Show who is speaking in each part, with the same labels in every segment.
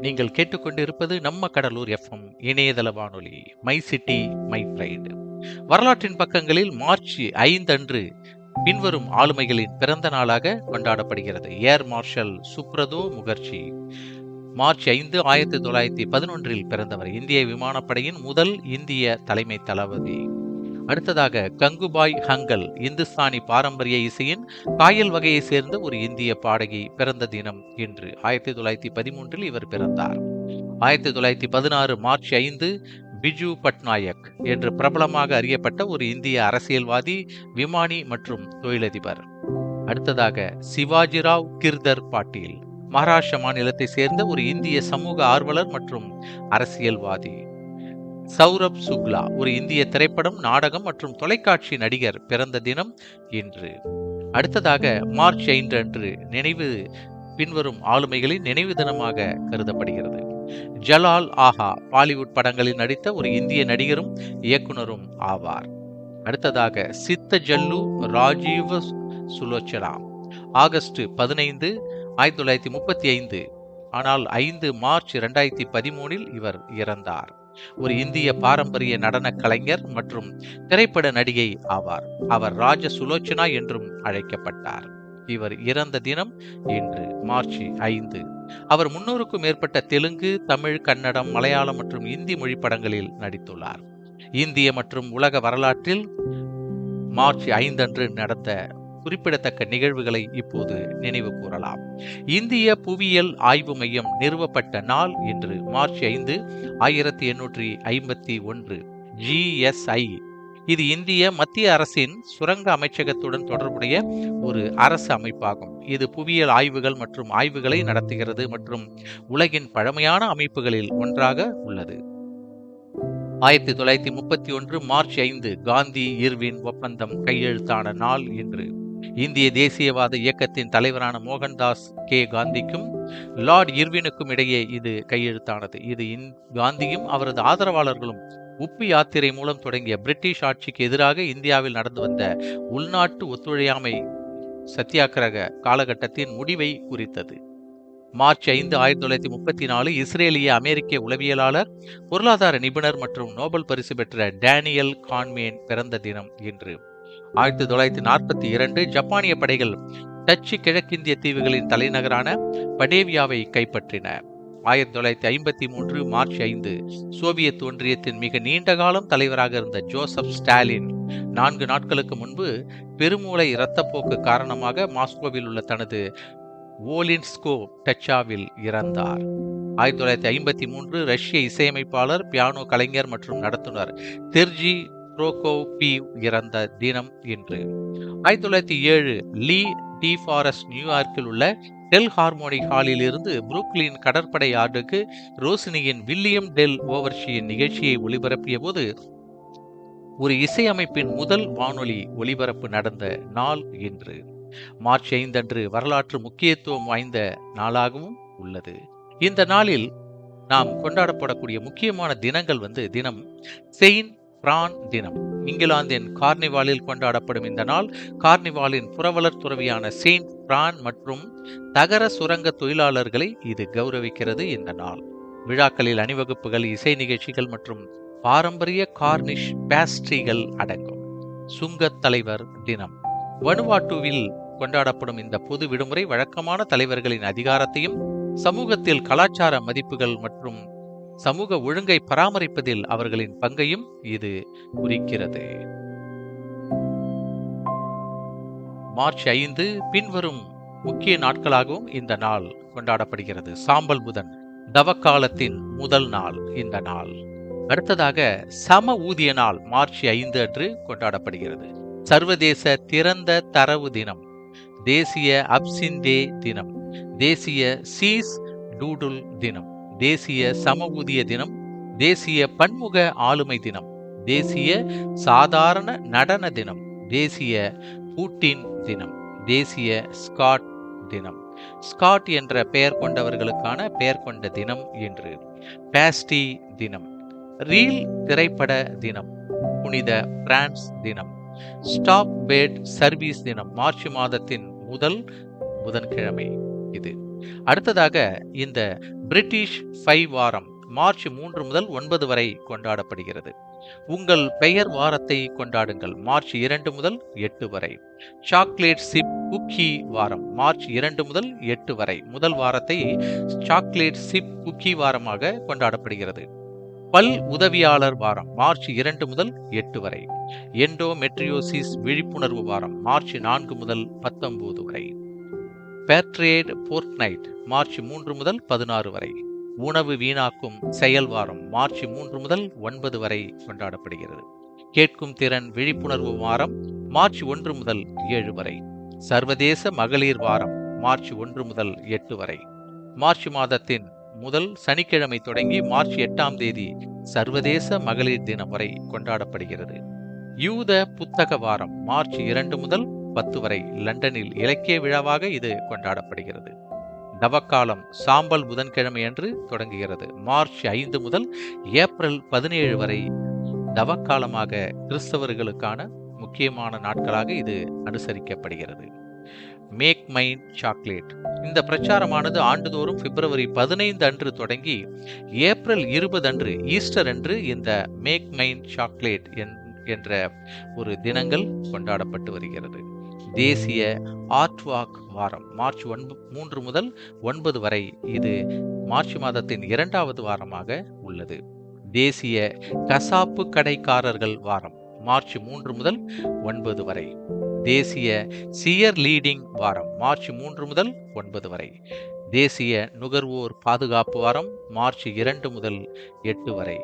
Speaker 1: நீங்கள் கேட்டுக்கொண்டிருப்பது நம்ம கடலூர் எஃப்எம் இணையதள வானொலி மை சிட்டி மை பிரைட். வரலாற்றின் பக்கங்களில் மார்ச் 5 அன்று பின்வரும் ஆளுமைகளின் பிறந்த நாளாக கொண்டாடப்படுகிறது. Air marshal Subroto Mukherjee March 5 1911 பிறந்தவர். இந்திய விமானப்படையின் முதல் இந்திய தலைமை தளபதி. அடுத்ததாக கங்குபாய் ஹங்கல் இந்துஸ்தானி பாரம்பரிய இசையின் காயல் வகையை சேர்ந்த ஒரு இந்திய பாடகி. பிறந்த தினம் இன்று. 1913 இவர் பிறந்தார். 1916 மார்ச் 5 பிஜு பட்நாயக் என்று பிரபலமாக அறியப்பட்ட ஒரு இந்திய அரசியல்வாதி, விமானி மற்றும் தொழிலதிபர். அடுத்ததாக சிவாஜிராவ் கிர்தர் பாட்டீல் மகாராஷ்டிர மாநிலத்தை சேர்ந்த ஒரு இந்திய சமூக ஆர்வலர் மற்றும் அரசியல்வாதி. சௌரப் சுக்லா ஒரு இந்திய திரைப்படம், நாடகம் மற்றும் தொலைக்காட்சி நடிகர். பிறந்த தினம் இன்று. அடுத்ததாக மார்ச் 5 அன்று நினைவு பின்வரும் ஆளுமைகளின் நினைவு தினமாக கருதப்படுகிறது. ஜலால் ஆஹா பாலிவுட் படங்களில் நடித்த ஒரு இந்திய நடிகரும் இயக்குனரும் ஆவார். அடுத்ததாக சித்த ஜல்லு ராஜீவ் சுலோச்சனா ஆகஸ்ட் 15 1935, ஆனால் 5 மார்ச் 2013 இவர் இறந்தார். ஒரு இந்திய பாரம்பரிய நடன கலைஞர் மற்றும் திரைப்பட நடிகை ஆவார். அவர் ராஜ சுலோச்சனா என்றும் அழைக்கப்பட்டார். இவர் இறந்த தினம் இன்று மார்ச் 5. அவர் 300க்கும் மேற்பட்ட தெலுங்கு, தமிழ், கன்னடம், மலையாளம் மற்றும் இந்தி மொழி படங்களில் நடித்துள்ளார். இந்திய மற்றும் உலக வரலாற்றில் மார்ச் 5 அன்று நடந்த குறிப்பிடத்தக்க நிகழ்வுகளை இப்போது நினைவு கூறலாம். இந்திய புவியியல் ஆய்வு மையம் நிறுவப்பட்ட நாள் இன்று மார்ச் 5 1851. GSI இது இந்திய மத்திய அரசின் சுரங்க அமைச்சகத்துடன் தொடர்புடைய ஒரு அரசு அமைப்பாகும். இது புவியியல் ஆய்வுகள் மற்றும் ஆய்வுகளை நடத்துகிறது மற்றும் உலகின் பழமையான அமைப்புகளில் ஒன்றாக உள்ளது. 1931 மார்ச் 5 காந்தி இர்வின் ஒப்பந்தம் கையெழுத்தான நாள் இன்று. இந்திய தேசியவாத இயக்கத்தின் தலைவரான மோகன்தாஸ் கே காந்திக்கும் லார்ட் இர்வினுக்கும் இடையே இது கையெழுத்தானது. இது காந்தியும் அவரது ஆதரவாளர்களும் உப்பு யாத்திரை மூலம் தொடங்கிய பிரிட்டிஷ் ஆட்சிக்கு எதிராக இந்தியாவில் நடந்து வந்த உள்நாட்டு ஒத்துழையாமை சத்தியாகிரக காலகட்டத்தின் முடிவை குறித்தது. மார்ச் 5 1934 இஸ்ரேலிய அமெரிக்க உளவியலாளர், பொருளாதார நிபுணர் மற்றும் நோபல் பரிசு பெற்ற டேனியல் கான்மேன் பிறந்த தினம் இன்று. 1942 ஜப்பானிய படைகள் டச்சு கிழக்கிந்திய தீவுகளின் தலைநகரான படேவியாவை கைப்பற்றின. 1953 மார்ச் 5 சோவியத் ஒன்றியத்தின் மிக நீண்ட காலம் தலைவராக இருந்த ஜோசப் ஸ்டாலின் 4 நாட்களுக்கு முன்பு பெருமூளை இரத்தப்போக்கு காரணமாக மாஸ்கோவில் உள்ள தனது வோலின்ஸ்கோ டச்சாவில் இறந்தார். 1953 ரஷ்ய இசையமைப்பாளர், பியானோ கலைஞர் மற்றும் நடத்துனர் தெர்ஜி புரோகோபீவ் இறந்த தினம் இன்று. 1907 லீ டிஃபாரஸ்ட் நியூயார்க்கில் உள்ள டெல் ஹார்மோனிக் ஹாலில் இருந்து புரூக்ளின் கடற்படை யார்டுக்கு ரோசினியின் வில்லியம் டெல் ஓவர்ஷியின் நிகழ்ச்சியை ஒளிபரப்பிய போது ஒரு இசையமைப்பின் முதல் வானொலி ஒளிபரப்பு நடந்த நாள் இன்று. மார்ச் 5 அன்று வரலாற்று முக்கியத்துவம் வாய்ந்த நாளாகவும் உள்ளது. இந்த நாளில் நாம் கொண்டாடப்படக்கூடிய முக்கியமான தினங்கள் தினம் செயின்ட் பிரான் தினம். இங்கிலாந்தின் கார்னிவாலில் கொண்டாடப்படும் இந்த நாள் கார்னிவாலின் புரவலர் துறவியான செயின்ட் பிரான் மற்றும் தகர சுரங்க தொழிலாளர்களை இது கௌரவிக்கிறது. இந்த நாள் விழாக்களில் அணிவகுப்புகள், இசை நிகழ்ச்சிகள் மற்றும் பாரம்பரிய கார்னிஷ் பேஸ்ட்ரிகள் அடங்கும். சுங்கத் தலைவர் தினம். வனுவாட்டுவில் கொண்டாடப்படும் இந்த பொது விடுமுறை வழக்கமான தலைவர்களின் அதிகாரத்தையும் சமூகத்தில் கலாச்சார மதிப்புகள் மற்றும் சமூக ஒழுங்கை பராமரிப்பதில் அவர்களின் பங்கையும் இது குறிக்கிறது. மார்ச் 5 பின்வரும் முக்கிய நாட்களாகவும் இந்த நாள் கொண்டாடப்படுகிறது. சாம்பல் புதன், தவக்காலத்தின் முதல் நாள் இந்த நாள். அடுத்ததாக சம ஊதிய நாள் மார்ச் 5 அன்று கொண்டாடப்படுகிறது. சர்வதேச திறந்த தரவு தினம், தேசிய அப்சிண்டே தினம், தேசிய சீஸ் டூடுல் தினம், தேசிய சம ஊதிய தினம், தேசிய பன்முக ஆளுமை தினம், தேசிய சாதாரண நடன தினம், தேசிய பூட்டின் தினம், தேசிய ஸ்காட் தினம். ஸ்காட் என்ற பெயர் கொண்டவர்களுக்கான பெயர் கொண்ட தினம் என்று. பாஸ்டி தினம், ரீல் திரைப்பட தினம், புனித பிரான்ஸ் தினம், ஸ்டாப் பேட் சர்வீஸ் தினம் மார்ச் மாதத்தின் முதல் புதன்கிழமை இது. அடுத்ததாக இந்த பிரிட்டிஷ் 5 வாரம் மார்ச் 3 முதல் 9 வரை கொண்டாடப்படுகிறது. உங்கள் பெயர் வாரத்தை கொண்டாடுங்கள் மார்ச் 2 முதல் 8 வரை. சாக்லேட் சிப் குக்கி வாரம் மார்ச் 2 முதல் 8 வரை. முதல் வாரத்தை சாக்லேட் சிப் குக்கி வாரமாக கொண்டாடப்படுகிறது. பல் உதவியாளர் வாரம் மார்ச் 2 முதல் 8 வரை. எண்டோமெட்ரியோசிஸ் விழிப்புணர்வு வாரம் மார்ச் 4 முதல் 19 வரை. பேட்ரேட் போர்ட்நைட் மார்ச் 3 முதல் 16 வரை. உணவு வீணாக்கும் செயல் வாரம் மார்ச் 3 முதல் 9 வரை கொண்டாடப்படுகிறது. கேட்கும் திறன் விழிப்புணர்வு வாரம் மார்ச் 1 முதல் 7 வரை. சர்வதேச மகளிர் வாரம் மார்ச் 1 முதல் 8 வரை. மார்ச் மாதத்தின் முதல் சனிக்கிழமை தொடங்கி மார்ச் 8ஆம் தேதி சர்வதேச மகளிர் தினம் வரை கொண்டாடப்படுகிறது. யூத புத்தக வாரம் மார்ச் 2 முதல் 10 வரை. லண்டனில் இலக்கிய விழாவாக இது கொண்டாடப்படுகிறது. தவக்காலம் சாம்பல் புதன்கிழமை அன்று தொடங்குகிறது. மார்ச் 5 முதல் ஏப்ரல் 17 வரை தவக்காலமாக கிறிஸ்தவர்களுக்கான முக்கியமான நாட்களாக இது அனுசரிக்கப்படுகிறது. மேக் மைன் சாக்லேட் இந்த பிரச்சாரமானது ஆண்டுதோறும் பிப்ரவரி 15 அன்று தொடங்கி ஏப்ரல் 20 அன்று ஈஸ்டர் அன்று இந்த மேக் மைன் சாக்லேட் என்ற ஒரு தினங்கள் கொண்டாடப்பட்டு வருகிறது. தேசிய ஆர்ட் வாக் வாரம் மார்ச் 3 முதல் 9 வரை. இது மார்ச் மாதத்தின் 2வது வாரமாக உள்ளது. தேசிய கசாப்பு கடைக்காரர்கள் வாரம் மார்ச் 3 முதல் 9 வரை. தேசிய சியர் லீடிங் வாரம் மார்ச் 3 முதல் 9 வரை. தேசிய நுகர்வோர் பாதுகாப்பு வாரம் மார்ச் 2 முதல் 8 வரை.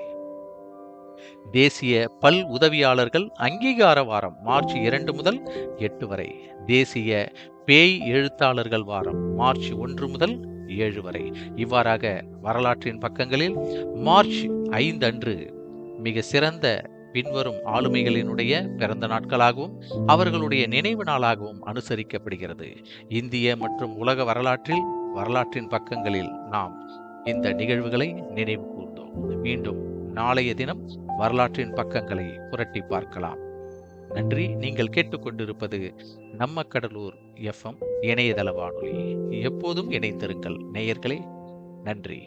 Speaker 1: தேசிய பல் உதவியாளர்கள் அங்கீகார வாரம் மார்ச் 2 முதல் 8 வரை. தேசிய பேய் எழுத்தாளர்கள் வாரம் மார்ச் 1 முதல் 7 வரை. இவ்வாறாக வரலாற்றின் பக்கங்களில் மார்ச் 5 அன்று மிக சிறந்த பின்வரும் ஆளுமைகளினுடைய பிறந்த நாட்களாகவும் அவர்களுடைய நினைவு நாளாகவும் அனுசரிக்கப்படுகிறது. இந்திய மற்றும் உலக வரலாற்றின் பக்கங்களில் நாம் இந்த நிகழ்வுகளை நினைவு கூர்ந்தோம். மீண்டும் நாளைய தினம் வரலாற்றின் பக்கங்களை புரட்டி பார்க்கலாம். நன்றி. நீங்கள் கேட்டுக்கொண்டிருப்பது நம்ம கடலூர் FM இணையதள வானொலி. எப்போதும் இணைந்திருங்கள் நேயர்களே. நன்றி.